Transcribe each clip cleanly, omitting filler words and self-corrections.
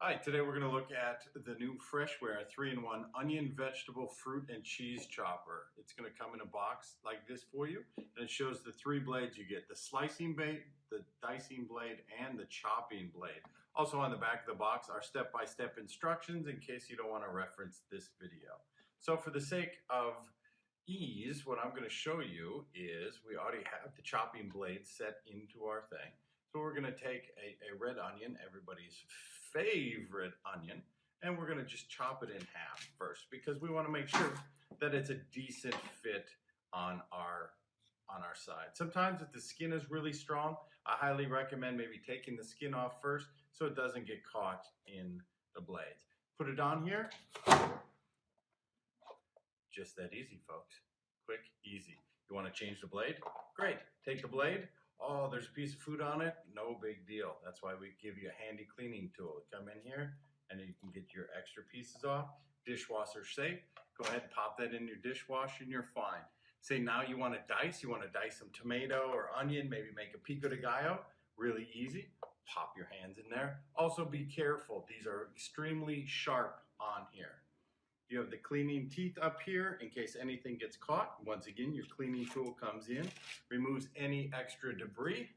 Hi, today we're going to look at the new Freshware 3-in-1 onion, vegetable, fruit, and cheese chopper. It's going to come in a box like this for you, and it shows the three blades you get: the slicing blade, the dicing blade, and the chopping blade. Also on the back of the box are step-by-step instructions in case you don't want to reference this video. So for the sake of ease, what I'm going to show you is we already have the chopping blade set into our thing. So we're going to take a red onion, everybody's favorite onion, and we're going to just chop it in half first because we want to make sure that it's a decent fit on our side. Sometimes if the skin is really strong, I highly recommend maybe taking the skin off first so it doesn't get caught in the blades. Put it on here. Just that easy, folks. Quick, easy. You want to change the blade? Great. Take the blade. Oh, there's a piece of food on it. No big deal. That's why we give you a handy cleaning tool. Come in here and you can get your extra pieces off. Dishwasher safe. Go ahead and pop that in your dishwasher and you're fine. Say now you want to dice. You want to dice some tomato or onion, maybe make a pico de gallo. Really easy. Pop your hands in there. Also be careful. These are extremely sharp on here. You have the cleaning teeth up here in case anything gets caught. Once again, your cleaning tool comes in, removes any extra debris.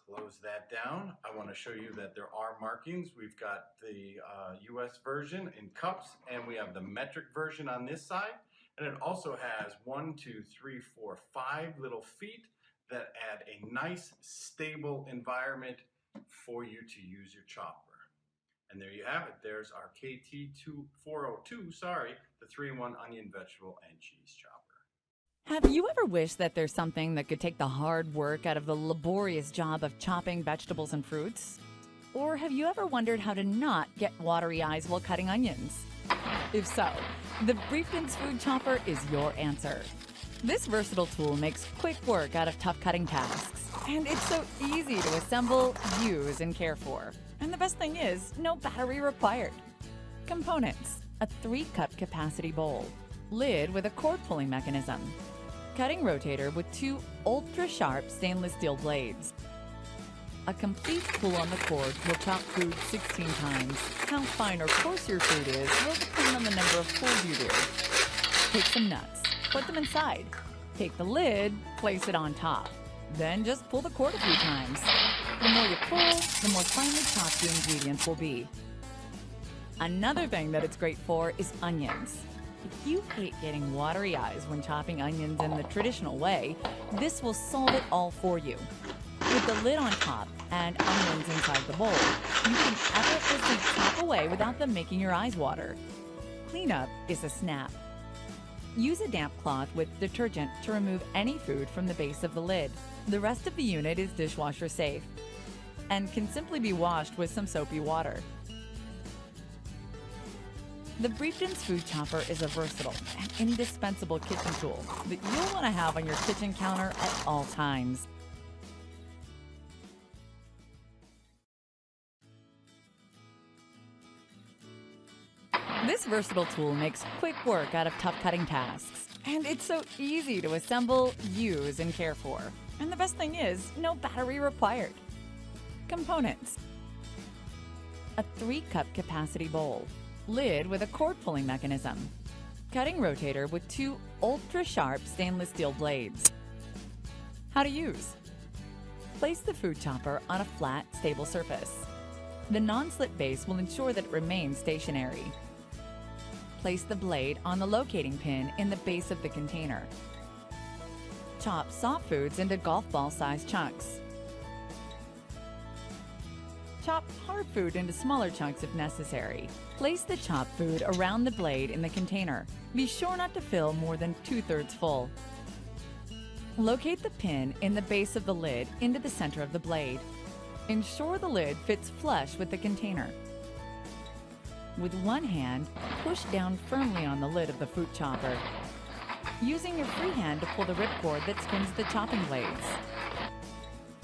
Close that down. I want to show you that there are markings. We've got the US version in cups, and we have the metric version on this side. And it also has 1, 2, 3, 4, 5 little feet that add a nice, stable environment for you to use your chopper. And there you have it. There's our KT402, the 3-in-1 onion, vegetable, and cheese chopper. Have you ever wished that there's something that could take the hard work out of the laborious job of chopping vegetables and fruits? Or have you ever wondered how to not get watery eyes while cutting onions? If so, the Briefkins Food Chopper is your answer. This versatile tool makes quick work out of tough cutting tasks, and it's so easy to assemble, use, and care for. And the best thing is, no battery required. Components: a 3-cup capacity bowl, lid with a cord pulling mechanism, cutting rotator with 2 ultra-sharp stainless steel blades. A complete pull on the cord will chop food 16 times. How fine or coarse your food is will depend on the number of pulls you do. Take some nuts, put them inside. Take the lid, place it on top. Then just pull the cord a few times. The more you pull, the more finely chopped the ingredients will be. Another thing that it's great for is onions. If you hate getting watery eyes when chopping onions in the traditional way, this will solve it all for you. With the lid on top and onions inside the bowl, you can effortlessly chop away without them making your eyes water. Cleanup is a snap. Use a damp cloth with detergent to remove any food from the base of the lid. The rest of the unit is dishwasher safe and can simply be washed with some soapy water. The Briefkins Food Chopper is a versatile and indispensable kitchen tool that you'll want to have on your kitchen counter at all times. This versatile tool makes quick work out of tough cutting tasks, and it's so easy to assemble, use, and care for. And the best thing is, no battery required. Components: a 3-cup capacity bowl, lid with a cord pulling mechanism, cutting rotator with 2 ultra-sharp stainless steel blades. How to use: place the food chopper on a flat, stable surface. The non-slip base will ensure that it remains stationary. Place the blade on the locating pin in the base of the container. Chop soft foods into golf ball-sized chunks. Chop hard food into smaller chunks if necessary. Place the chopped food around the blade in the container. Be sure not to fill more than 2/3 full. Locate the pin in the base of the lid into the center of the blade. Ensure the lid fits flush with the container. With one hand, push down firmly on the lid of the fruit chopper, using your free hand to pull the ripcord that spins the chopping blades.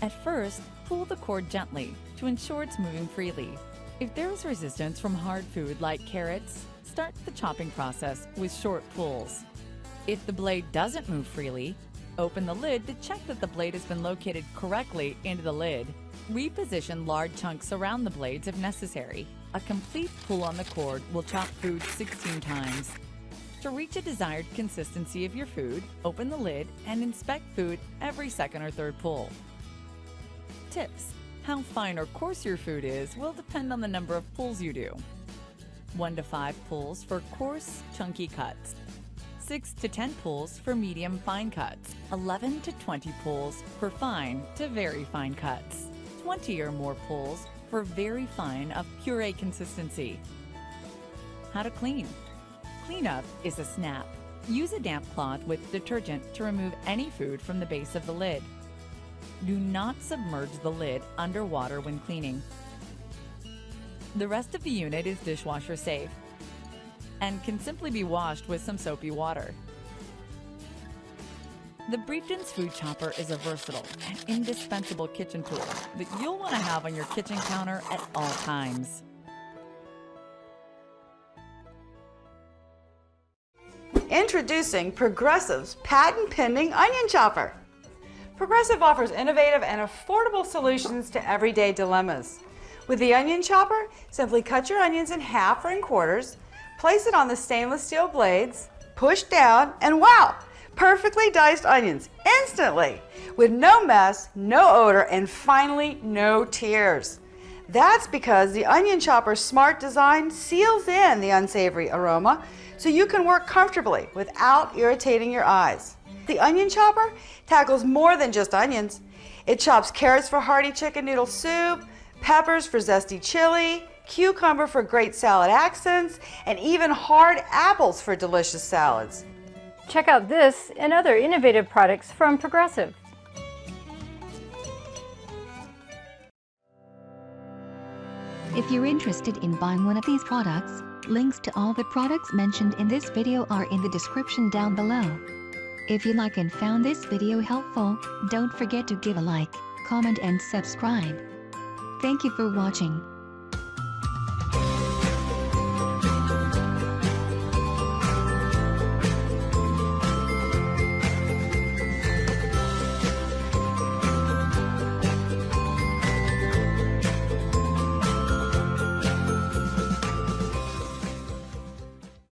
At first, pull the cord gently to ensure it's moving freely. If there is resistance from hard food like carrots, start the chopping process with short pulls. If the blade doesn't move freely, Open the lid to check that the blade has been located correctly into the lid. Reposition large chunks around the blades if necessary. A complete pull on the cord will chop food 16 times. To reach a desired consistency of your food, open the lid and inspect food every second or third pull. Tips: how fine or coarse your food is will depend on the number of pulls you do. 1 to 5 pulls for coarse, chunky cuts. 6 to 10 pulls for medium fine cuts. 11 to 20 pulls for fine to very fine cuts. 20 or more pulls for very fine of puree consistency. How to clean. Cleanup is a snap. Use a damp cloth with detergent to remove any food from the base of the lid. Do not submerge the lid underwater when cleaning. The rest of the unit is dishwasher safe and can simply be washed with some soapy water. The Briefton's Food Chopper is a versatile and indispensable kitchen tool that you'll want to have on your kitchen counter at all times. Introducing Progressive's patent-pending onion chopper. Progressive offers innovative and affordable solutions to everyday dilemmas. With the onion chopper, simply cut your onions in half or in quarters, place it on the stainless steel blades, push down, and wow! Perfectly diced onions instantly, with no mess, no odor, and finally, no tears. That's because the onion chopper's smart design seals in the unsavory aroma so you can work comfortably without irritating your eyes. The onion chopper tackles more than just onions. It chops carrots for hearty chicken noodle soup, peppers for zesty chili, cucumber for great salad accents, and even hard apples for delicious salads. Check out this and other innovative products from Progressive. If you're interested in buying one of these products, links to all the products mentioned in this video are in the description down below. If you like and found this video helpful, don't forget to give a like, comment and subscribe. Thank you for watching.